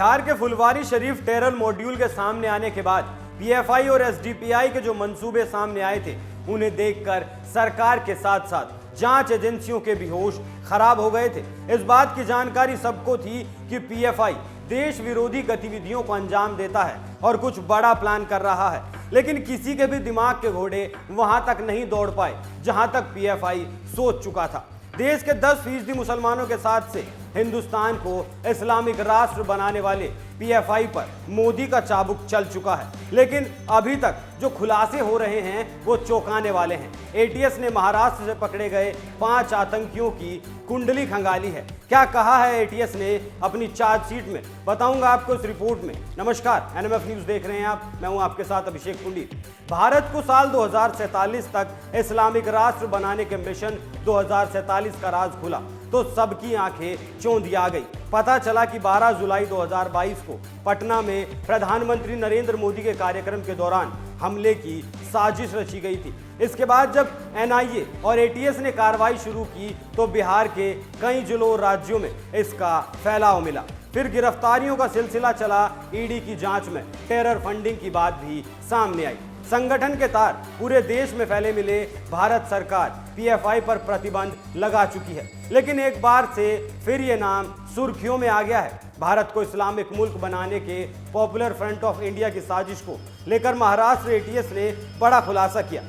बिहार के Phulwari Sharif terror module के सामने आने के बाद पीएफआई और एसडीपीआई के जो मंसूबे सामने आए थे, उन्हें देखकर सरकार के साथ साथ जांच एजेंसियों के भी होश खराब हो गए थे। इस बात की जानकारी सबको थी कि पीएफआई देश विरोधी गतिविधियों को अंजाम देता है और कुछ बड़ा प्लान कर रहा है, लेकिन किसी के भी दिमाग के घोड़े वहां तक नहीं दौड़ पाए जहां तक पीएफआई सोच चुका था। देश के 10% मुसलमानों के साथ से हिंदुस्तान को इस्लामिक राष्ट्र बनाने वाले पीएफआई पर मोदी का चाबुक चल चुका है, लेकिन अभी तक जो खुलासे हो रहे हैं वो चौंकाने वाले हैं। एटीएस ने महाराष्ट्र से पकड़े गए 5 आतंकियों की कुंडली खंगाली है। क्या कहा है एटीएस ने अपनी चार्जशीट में, बताऊंगा आपको इस रिपोर्ट में। नमस्कार, एनएमएफ न्यूज देख रहे हैं आप, मैं हूं आपके साथ अभिषेक पुंडीर। भारत को साल 2047 तक इस्लामिक राष्ट्र बनाने के मिशन 2047 का राज खुला तो सबकी आंखें चौंधी आ गई। पता चला कि 12 जुलाई 2022 को पटना में प्रधानमंत्री नरेंद्र मोदी के कार्यक्रम के दौरान हमले की साजिश रची गई थी। इसके बाद जब एनआईए और एटीएस ने कार्रवाई शुरू की तो बिहार के कई जिलों और राज्यों में इसका फैलाव मिला। फिर गिरफ्तारियों का सिलसिला चला। ईडी की जांच में टेरर फंडिंग की बात भी सामने आई। संगठन के तार पूरे देश में फैले मिले। भारत सरकार पीएफआई पर प्रतिबंध लगा चुकी है, लेकिन एक बार से फिर ये नाम सुर्खियों में आ गया है। भारत को इस्लामिक मुल्क बनाने के पॉपुलर फ्रंट ऑफ इंडिया की साजिश को लेकर महाराष्ट्र एटीएस ने बड़ा खुलासा किया।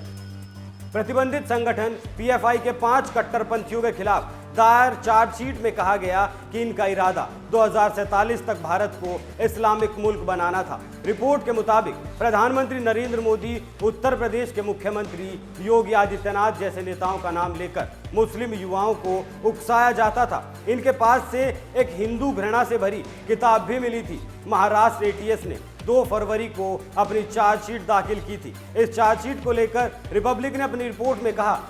प्रतिबंधित संगठन पीएफआई के 5 कट्टरपंथियों के खिलाफ दायर चार्जशीट में कहा गया कि इनका इरादा 2047 तक भारत को इस्लामिक मुल्क बनाना था। रिपोर्ट के मुताबिक प्रधानमंत्री नरेंद्र मोदी, उत्तर प्रदेश के मुख्यमंत्री योगी आदित्यनाथ जैसे नेताओं का नाम लेकर मुस्लिम युवाओं को उकसाया जाता था। इनके पास से एक हिंदू घृणा से भरी किताब भी मिली थी। महाराष्ट्र एटीएस ने 2 फरवरी को अपनी चार्जशीट दाखिल की थी। इस चार्जशीट को लेकर रिपब्लिक ने अपनी रिपोर्ट में कहा,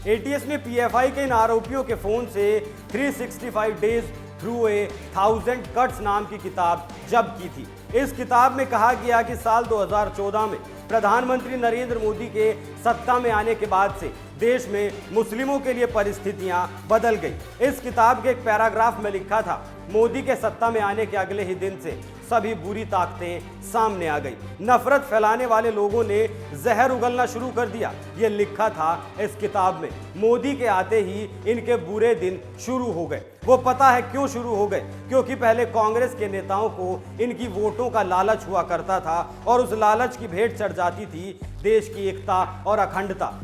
एटीएस ने पीएफआई के इन आरोपियों के फोन से 365 डेज थ्रू ए 1000 कट्स नाम की किताब जब्त की थी। इस किताब में कहा गया कि साल 2014 में प्रधानमंत्री नरेंद्र मोदी के सत्ता में आने के बाद से देश में मुस्लिमों के लिए परिस्थितियां बदल गई। इस किताब के एक पैराग्राफ में लिखा था, मोदी के सत्ता में आने के अगले ही दिन से सभी बुरी ताकतें सामने आ गई। नफरत फैलाने वाले लोगों ने जहर उगलना शुरू कर दिया। ये लिखा था इस किताब में। मोदी के आते ही इनके बुरे दिन शुरू हो गए। वो पता है क्यों शुरू हो गए? क्योंकि पहले कांग्रेस के नेताओं को इनकी वोटों का लालच हुआ करता था और उस लालच की भेंट चढ़ जाती थी देश की एकता और अखंडता।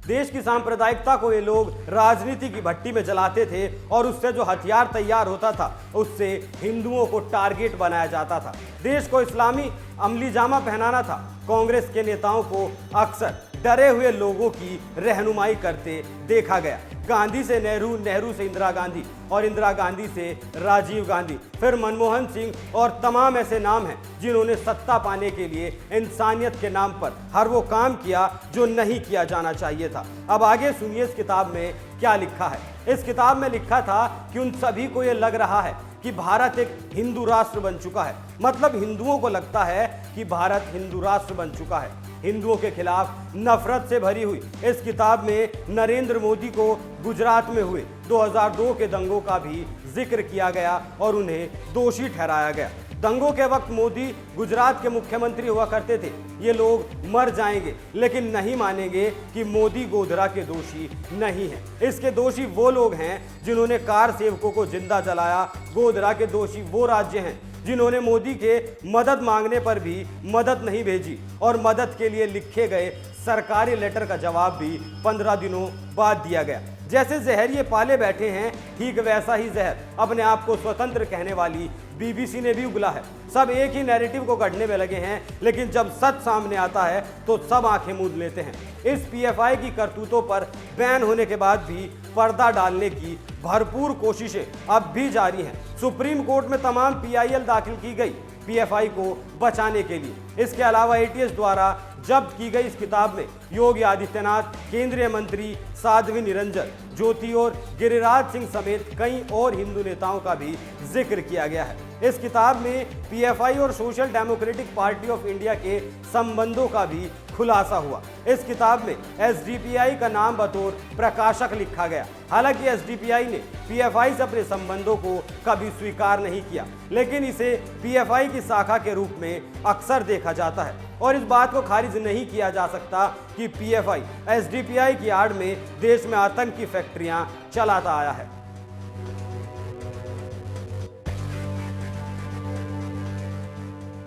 देश की सांप्रदायिकता को ये लोग राजनीति की भट्टी में जलाते थे और उससे जो हथियार तैयार होता था उससे हिंदुओं को टारगेट बनाया जाता था। देश को इस्लामी अमली जामा पहनाना था। कांग्रेस के नेताओं को अक्सर डरे हुए लोगों की रहनुमाई करते देखा गया। गांधी से नेहरू, नेहरू से इंदिरा गांधी और इंदिरा गांधी से राजीव गांधी, फिर मनमोहन सिंह और तमाम ऐसे नाम हैं जिन्होंने सत्ता पाने के लिए इंसानियत के नाम पर हर वो काम किया जो नहीं किया जाना चाहिए था। अब आगे सुनिए इस किताब में क्या लिखा है। इस किताब में लिखा था कि उन सभी को ये लग रहा है कि भारत एक हिंदू राष्ट्र बन चुका है। मतलब हिंदुओं को लगता है कि भारत हिंदू राष्ट्र बन चुका है। हिंदुओं के खिलाफ नफरत से भरी हुई इस किताब में नरेंद्र मोदी को गुजरात में हुए 2002 के दंगों का भी जिक्र किया गया और उन्हें दोषी ठहराया गया। दंगों के वक्त मोदी गुजरात के मुख्यमंत्री हुआ करते थे। ये लोग मर जाएंगे लेकिन नहीं मानेंगे कि मोदी गोधरा के दोषी नहीं हैं। इसके दोषी वो लोग हैं जिन्होंने कार सेवकों को जिंदा जलाया। गोधरा के दोषी वो राज्य हैं जिन्होंने मोदी के मदद मांगने पर भी मदद नहीं भेजी और मदद के लिए लिखे गए सरकारी लेटर का जवाब भी 15 दिनों बाद दिया गया। जैसे जहर ये पाले बैठे हैं, ठीक वैसा ही जहर अपने आप को स्वतंत्र कहने वाली बीबीसी ने भी उगला है। सब एक ही नैरेटिव को गढ़ने में लगे हैं, लेकिन जब सच सामने आता है तो सब आंखें मूंद लेते हैं। इस पीएफआई की करतूतों पर बैन होने के बाद भी पर्दा डालने की भरपूर कोशिशें अब भी जारी हैं। सुप्रीम कोर्ट में तमाम पीआईएल दाखिल की गई पीएफआई को बचाने के लिए। इसके अलावा एटीएस द्वारा जब्त की गई इस किताब में योगी आदित्यनाथ, केंद्रीय मंत्री साध्वी निरंजन ज्योति और गिरिराज सिंह समेत कई और हिंदू नेताओं का भी जिक्र किया गया है। इस किताब में पीएफआई और social democratic party of India के संबंधों का भी खुलासा हुआ। इस किताब में एसडीपीआई का नाम बतौर प्रकाशक लिखा गया। हालांकि एसडीपीआई ने पीएफआई से अपने संबंधों को कभी स्वीकार नहीं किया, लेकिन इसे पीएफआई की शाखा के रूप में अक्सर देखा जाता है और इस बात को खारिज नहीं किया जा सकता कि पीएफआई एसडीपीआई की आड़ में देश में आतंक की फैक्ट्रियां चलाता आया है।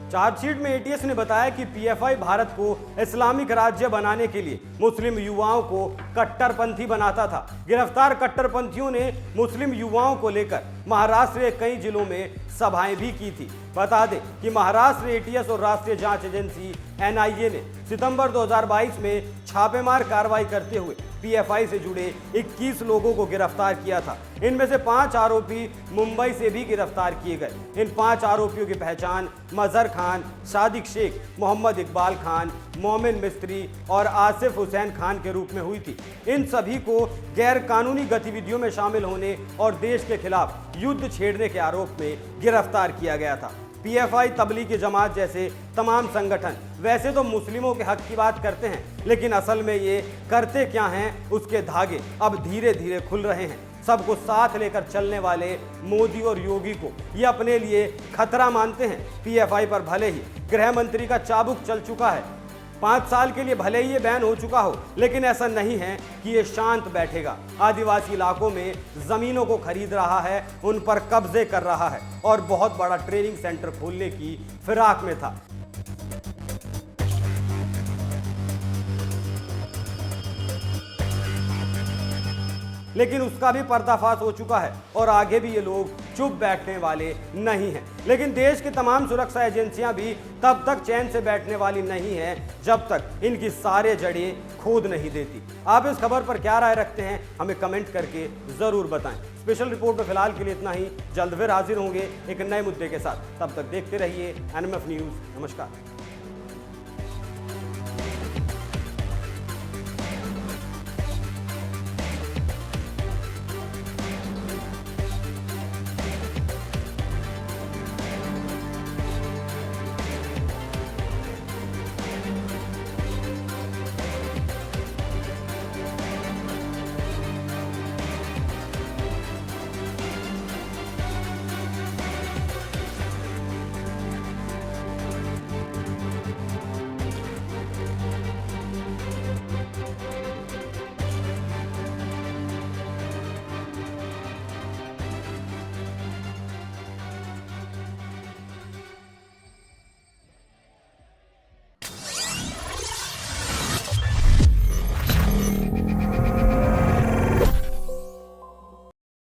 चार्जशीट में एटीएस ने बताया कि पीएफआई भारत को इस्लामिक राज्य बनाने के लिए मुस्लिम युवाओं को कट्टरपंथी बनाता था। गिरफ्तार कट्टरपंथियों ने मुस्लिम युवाओं को लेकर महाराष्ट्र के कई जिलों में सभाएं भी की थी। बता दें कि महाराष्ट्र एटीएस और राष्ट्रीय जांच एजेंसी एनआईए ने सितंबर 2022 में छापेमार कार्रवाई करते हुए पीएफआई से जुड़े 21 लोगों को गिरफ्तार किया था। इनमें से 5 आरोपी मुंबई से भी गिरफ्तार किए गए। इन 5 आरोपियों की पहचान मजहर खान, सादिक शेख, मोहम्मद इकबाल खान, मोमिन मिस्त्री और आसिफ हुसैन खान के रूप में हुई थी। इन सभी को गैर कानूनी गतिविधियों में शामिल होने और देश के खिलाफ युद्ध छेड़ने के आरोप में गिरफ्तार किया गया था। पीएफआई, तबलीगी जमात जैसे तमाम संगठन वैसे तो मुस्लिमों के हक की बात करते हैं, लेकिन असल में ये करते क्या हैं उसके धागे अब धीरे धीरे खुल रहे हैं। सबको साथ लेकर चलने वाले मोदी और योगी को ये अपने लिए खतरा मानते हैं। पीएफआई पर भले ही गृह मंत्री का चाबुक चल चुका है, 5 साल के लिए भले ही ये बैन हो चुका हो, लेकिन ऐसा नहीं है कि ये शांत बैठेगा। आदिवासी इलाकों में जमीनों को खरीद रहा है, उन पर कब्जे कर रहा है और बहुत बड़ा ट्रेनिंग सेंटर खोलने की फिराक में था। लेकिन उसका भी पर्दाफाश हो चुका है और आगे भी ये लोग चुप बैठने वाले नहीं हैं। लेकिन देश की तमाम सुरक्षा एजेंसियां भी तब तक चैन से बैठने वाली नहीं हैं जब तक इनकी सारे जड़ें खोद नहीं देती। आप इस खबर पर क्या राय रखते हैं, हमें कमेंट करके जरूर बताएं। स्पेशल रिपोर्ट में फिलहाल के लिए इतना ही। जल्द फिर हाजिर होंगे एक नए मुद्दे के साथ। तब तक देखते रहिए एनएमएफ न्यूज़। नमस्कार।